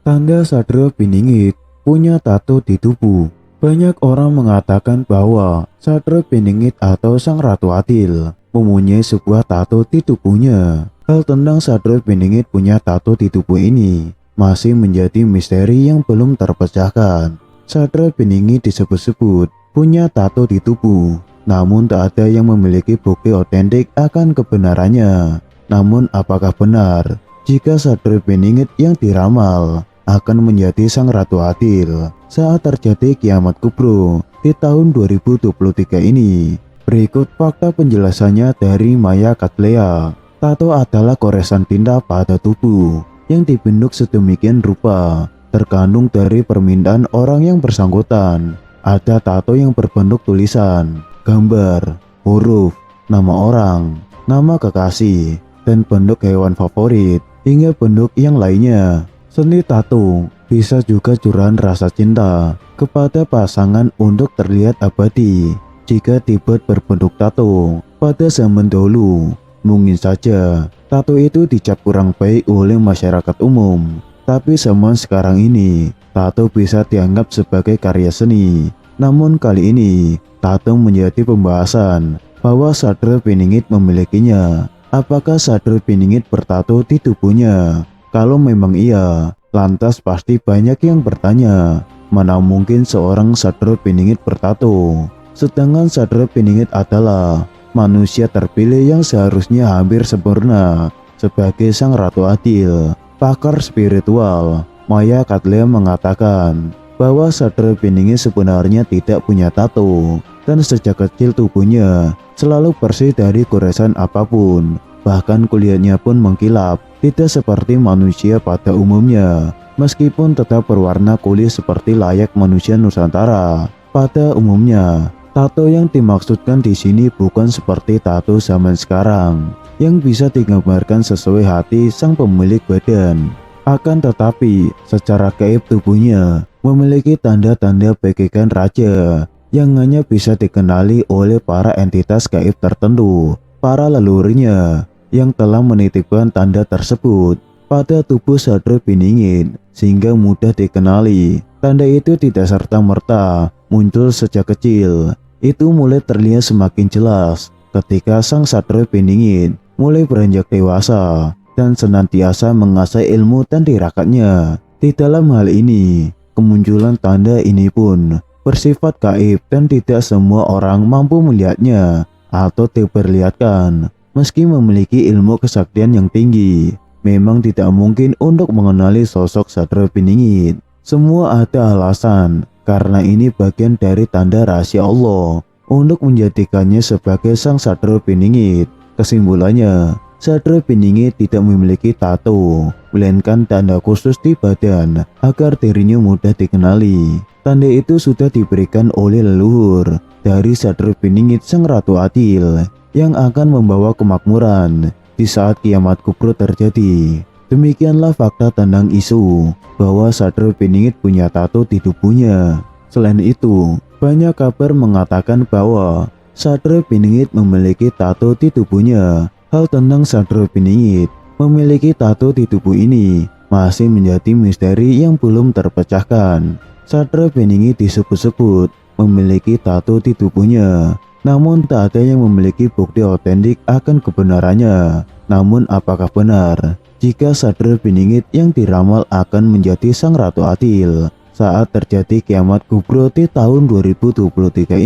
Tanda Satrio Piningit punya tato di tubuh. Banyak orang mengatakan bahwa Satrio Piningit atau Sang Ratu Adil mempunyai sebuah tato di tubuhnya. Hal tentang Satrio Piningit punya tato di tubuh ini masih menjadi misteri yang belum terpecahkan. Satrio Piningit disebut-sebut punya tato di tubuh, namun tak ada yang memiliki bukti otentik akan kebenarannya. Namun apakah benar jika Satrio Piningit yang diramal akan menjadi Sang Ratu Adil saat terjadi kiamat kubro di tahun 2023 ini? Berikut fakta penjelasannya dari Maya Katlea. Tato adalah goresan tinta pada tubuh yang dibentuk sedemikian rupa, terkandung dari permintaan orang yang bersangkutan. Ada tato yang berbentuk tulisan, gambar, huruf, nama orang, nama kekasih, dan bentuk hewan favorit, hingga bentuk yang lainnya. Seni tato bisa juga curahan rasa cinta kepada pasangan untuk terlihat abadi. Jika dibuat berbentuk tato pada zaman dahulu, mungkin saja tato itu dicap kurang baik oleh masyarakat umum. Tapi zaman sekarang ini, tato bisa dianggap sebagai karya seni. Namun kali ini, tato menjadi pembahasan bahwa Satrio Piningit memilikinya. Apakah Satrio Piningit bertato di tubuhnya? Kalau memang iya, lantas pasti banyak yang bertanya, mana mungkin seorang Satrio Piningit bertato? Sedangkan Satrio Piningit adalah manusia terpilih yang seharusnya hampir sempurna sebagai Sang Ratu Adil. Pakar spiritual Maya Katlea mengatakan bahwa Satrio Piningit sebenarnya tidak punya tato, dan sejak kecil tubuhnya selalu bersih dari goresan apapun. Bahkan kulitnya pun mengkilap, tidak seperti manusia pada umumnya, meskipun tetap berwarna kulit seperti layak manusia Nusantara. Pada umumnya, tato yang dimaksudkan di sini bukan seperti tato zaman sekarang yang bisa digambarkan sesuai hati sang pemilik badan. Akan tetapi, secara gaib tubuhnya memiliki tanda-tanda bagaikan raja yang hanya bisa dikenali oleh para entitas gaib tertentu, para leluhurnya yang telah menitipkan tanda tersebut pada tubuh Satrio Piningit sehingga mudah dikenali. Tanda itu tidak serta-merta muncul sejak kecil. Itu mulai terlihat semakin jelas ketika Sang Satrio Piningit mulai beranjak dewasa dan senantiasa mengasah ilmu dan tirakatnya. Di dalam hal ini, kemunculan tanda ini pun bersifat gaib dan tidak semua orang mampu melihatnya atau diperlihatkan. Meski memiliki ilmu kesaktian yang tinggi, memang tidak mungkin untuk mengenali sosok Satrio Piningit. Semua ada alasan, karena ini bagian dari tanda rahasia Allah untuk menjadikannya sebagai Sang Satrio Piningit. Kesimpulannya, Satrio Piningit tidak memiliki tato, melainkan tanda khusus di badan agar dirinya mudah dikenali. Tanda itu sudah diberikan oleh leluhur dari Satrio Piningit Sang Ratu Adil yang akan membawa kemakmuran di saat kiamat kubro terjadi. Demikianlah fakta tentang isu bahwa Satrio Piningit punya tato di tubuhnya. Selain itu, banyak kabar mengatakan bahwa Satrio Piningit memiliki tato di tubuhnya. Hal tentang Satrio Piningit memiliki tato di tubuh ini masih menjadi misteri yang belum terpecahkan. Satrio Piningit disebut-sebut memiliki tato di tubuhnya, namun tak ada yang memiliki bukti otentik akan kebenarannya. Namun apakah benar jika Satrio Piningit yang diramal akan menjadi Sang Ratu Adil saat terjadi kiamat kubro di tahun 2023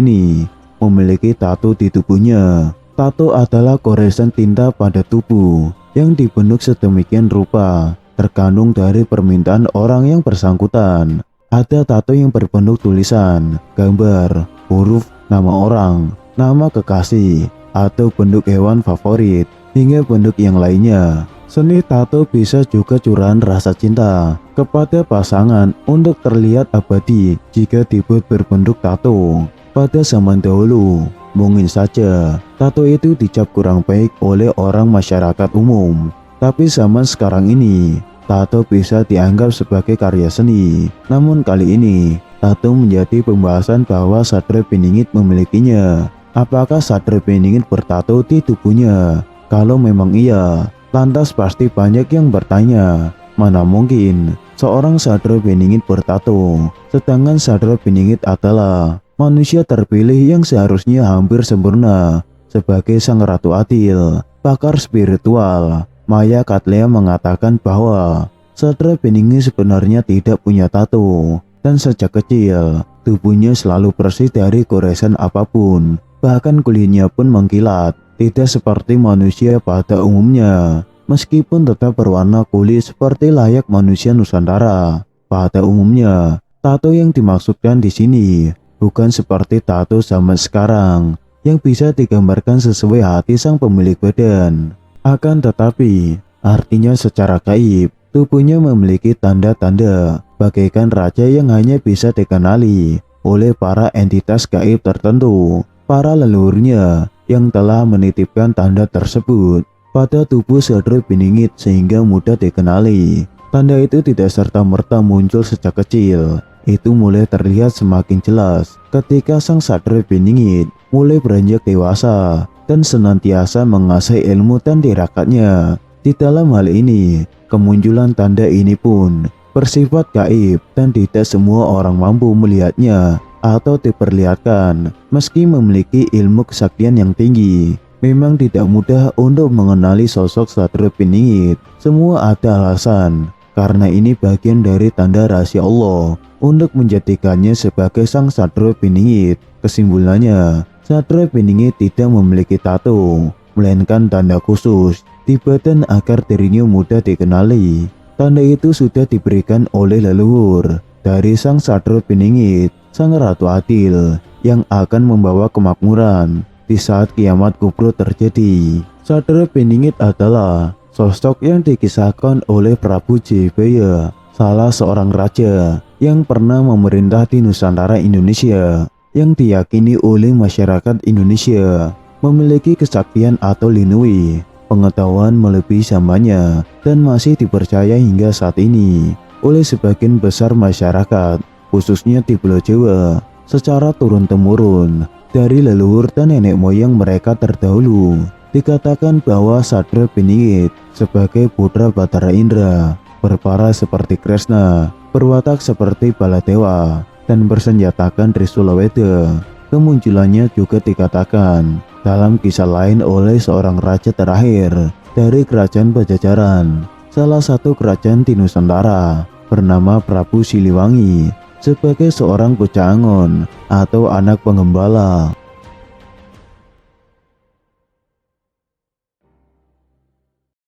ini memiliki tato di tubuhnya? Tato adalah goresan tinta pada tubuh yang dibentuk sedemikian rupa, terkandung dari permintaan orang yang bersangkutan. Ada tato yang berbentuk tulisan, gambar, huruf, nama orang, nama kekasih, atau bentuk hewan favorit, hingga bentuk yang lainnya. Seni tato bisa juga curahan rasa cinta kepada pasangan untuk terlihat abadi jika dibuat berbentuk tato. Pada zaman dahulu, mungkin saja tato itu dicap kurang baik oleh orang masyarakat umum. Tapi zaman sekarang ini, tato bisa dianggap sebagai karya seni. Namun kali ini, tato menjadi pembahasan bahwa Satrio Piningit memilikinya. Apakah Satrio Piningit bertato di tubuhnya? Kalau memang iya, lantas pasti banyak yang bertanya, Mana mungkin seorang Satria Beningit bertato, sedangkan Satria Beningit adalah manusia terpilih yang seharusnya hampir sempurna sebagai sang Ratu Adil. Pakar spiritual Maya Katleya mengatakan bahwa Satria Beningit sebenarnya tidak punya tato, dan sejak kecil tubuhnya selalu bersih dari goresan apapun. Bahkan kulitnya pun mengkilat, tidak seperti manusia pada umumnya. Meskipun tetap berwarna kulit seperti layak manusia Nusantara pada umumnya, tato yang dimaksudkan di sini bukan seperti tato zaman sekarang yang bisa digambarkan sesuai hati sang pemilik badan. Akan tetapi, artinya secara gaib, tubuhnya memiliki tanda-tanda bagaikan raja yang hanya bisa dikenali oleh para entitas gaib tertentu, para leluhurnya yang telah menitipkan tanda tersebut pada tubuh Satria Beningit sehingga mudah dikenali. Tanda itu tidak serta-merta muncul sejak kecil. Itu mulai terlihat semakin jelas ketika sang Satria Beningit mulai beranjak dewasa dan senantiasa mengasah ilmu dan tirakatnya. Di dalam hal ini, kemunculan tanda ini pun bersifat gaib dan tidak semua orang mampu melihatnya atau diperlihatkan. Meski memiliki ilmu kesaktian yang tinggi, memang tidak mudah untuk mengenali sosok Satria Beningit. Semua ada alasan, karena ini bagian dari tanda rahasia Allah untuk menjadikannya sebagai sang Satria Beningit. Kesimpulannya, Satria Beningit tidak memiliki tato, melainkan tanda khusus di badan agar dirinya mudah dikenali. Tanda itu sudah diberikan oleh leluhur dari sang Satria Beningit, sang Ratu Adil, yang akan membawa kemakmuran di saat kiamat kubra terjadi. Satria Beningit adalah sosok yang dikisahkan oleh Prabu Jayabaya, salah seorang raja yang pernah memerintah di Nusantara Indonesia, yang diyakini oleh masyarakat Indonesia memiliki kesaktian atau linui, pengetahuan melebihi zamannya, dan masih dipercaya hingga saat ini oleh sebagian besar masyarakat, khususnya di Pulau Jawa, secara turun-temurun dari leluhur dan nenek moyang mereka terdahulu. Dikatakan bahwa Satria Beningit sebagai putra Batara Indra, berparas seperti Kresna, berwatak seperti Baladewa, dan bersenjatakan Trisula Weda. Kemunculannya juga dikatakan dalam kisah lain oleh seorang raja terakhir dari kerajaan Pajajaran, salah satu kerajaan di Nusantara, bernama Prabu Siliwangi, sebagai seorang bocah angon atau anak penggembala.